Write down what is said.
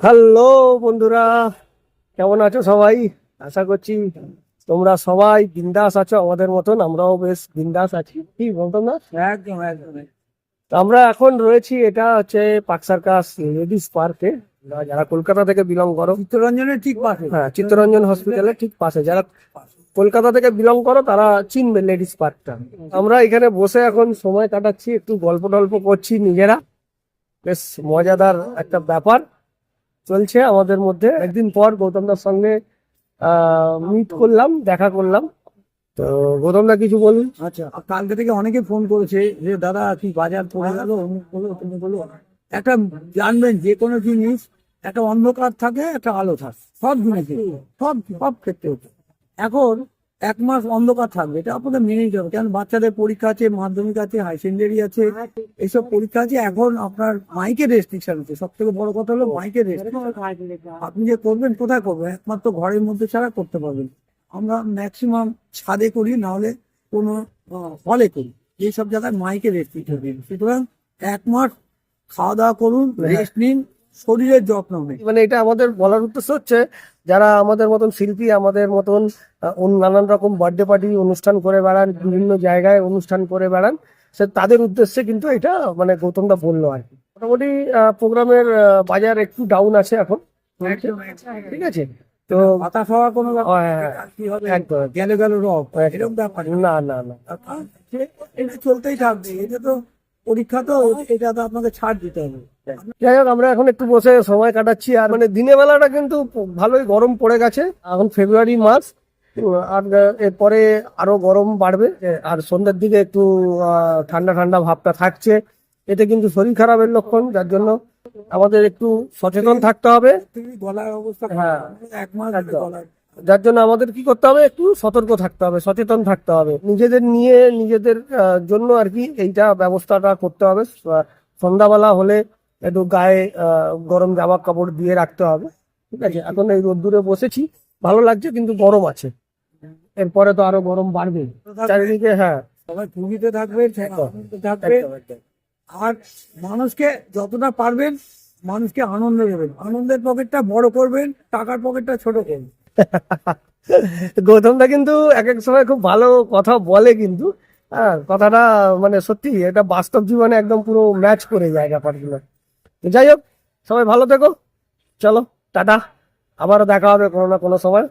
Hello বন্ধুরা, কেমন আছো সবাই? আশা করছি তোমরা সবাই বিন্দাস আছো আমাদের মতন। আমরাও বেশ বিন্দাস আছি, কি বলতো না? একদম একদম। তো আমরা এখন রয়েছি, এটা হচ্ছে পার্ক সার্কাস লেডিস পার্কে। যারা কলকাতা থেকে বিলং করো, চিত্তরঞ্জনের ঠিক পাশে। হ্যাঁ, চিত্তরঞ্জন হসপিটালের ঠিক পাশে, যারা কলকাতা থেকে বিলং করো তারা চিনবে লেডিস পার্কটা। আমরা এখানে বসে এখন সময় কাটাচ্ছি, একটু গল্প টল্প করছি নিজেরা। বেশ মজাদার একটা ব্যাপার চলছে আমাদের মধ্যে। একদিন পর গৌতমদার সঙ্গে মিট করলাম, দেখা করলাম। তো গৌতমদা কিছু বলুন। আচ্ছা, কালকে থেকে অনেকে ফোন করেছে যে দাদা কি বাজার পড়ে গেল, অমুক বলো তুমি বলো। একটা জানবেন, যে কোনো জিনিস একটা অন্ধকার থাকে, একটা আলো থাকে, সব জিনিসে সব সব ক্ষেত্রে হচ্ছে। এখন 1 মাস অন্ধকার থাকবে, এটা আপনাদের মেনে নিতে হবে। কারণ বাচ্চাদের পরীক্ষা আছে, মাধ্যমিক আছে, হাই সেকেন্ডারি আছে, এইসব পরীক্ষা আছে। এখন আপনার মাইকের রেস্ট্রিকশন আছে, সব থেকে বড় কথা হলো মাইকের রেস্ট্রিকশন। আপনি যে করবেন, কোথায় করবেন? একমাত্র ঘরের মধ্যে ছাড়া করতে পারবেন। আমরা ম্যাক্সিমাম ছাদে করি, না হলে কোনো হলে করি, এইসব জায়গায় মাইকে রেস্ট্রিকশন দিন। সুতরাং 1 মাস খাওয়া দাওয়া করুন, রেস্ট নিন, শরীরের যত্ন নিন। মানে এটা আমাদের বলার উদ্দেশ্য হচ্ছে, যারা আমাদের মতন শিল্পী, আমাদের মতন নানান রকম বার্থডে পার্টি অনুষ্ঠান করে বেড়ান, বিভিন্ন জায়গায় অনুষ্ঠান করে বেড়ান, সে তাদের উদ্দেশ্যে কিন্তু এটা মানে গৌতমদা বললো আর কি। মোটামুটি প্রোগ্রামের বাজার একটু ডাউন আছে এখন, ঠিক আছে। তো বাতাস হওয়ার কোনো ব্যাপার নেই। হ্যাঁ, আর কি হবে, একদম গেলে গেল রব, এরকম ব্যাপার নেই। না না না। এটা চলতেই থাকবে, এটা তো পরীক্ষা, তো এটা তো আপনাকে ছাড় দিতে হবে। যাই হোক, আমরা এখন একটু বসে সময় কাটাচ্ছি। আর মানে দিনের বেলাটা কিন্তু ভালোই গরম পড়ে গেছে, এখন ফেব্রুয়ারি মাস। আর এরপরে আরো গরম বাড়বে। আর সন্ধ্যের দিকে একটু ঠান্ডা ঠান্ডা ভাবটা থাকছে, এতে কিন্তু শরীর খারাপের লক্ষণ। যার জন্য আমাদের একটু সচেতন থাকতে হবে। গলার অবস্থা হ্যাঁ, খারাপ, 1 মাস একদম। গলার। যার জন্য আমাদের কি করতে হবে, একটু সতর্ক থাকতে হবে, সচেতন থাকতে হবে, নিজেদের নিয়ে নিজেদের জন্য আর কি এইটা ব্যবস্থাটা করতে হবে। সন্ধ্যাবেলা হলে একটু গায়ে গরম জামা কাপড় দিয়ে রাখতে হবে, ঠিক আছে। এখন এই রোদ্দুরে বসেছি, ভালো লাগছে, কিন্তু গরম আছে। এরপরে তো আরো গরম বাড়বে চারিদিকে। হ্যাঁ, সবাই পুঁজিতে থাকবেন, আনন্দে থাকবেন। একদম একদম। আর মানুষকে যতটা পারবেন, মানুষকে আনন্দ দেবেন। আনন্দের পকেটটা বড় করবেন, টাকার পকেটটা ছোট করবেন। গৌতমদা কিন্তু এক এক সময় খুব ভালো কথা বলে, কিন্তু হ্যাঁ, কথাটা মানে সত্যি, এটা বাস্তব জীবনে একদম পুরো ম্যাচ করে যায় ব্যাপারগুলো। তো যাই হোক, সবাই ভালো থেকো, চলো টাটা, আবারও দেখা হবে কোনো না কোনো সময়।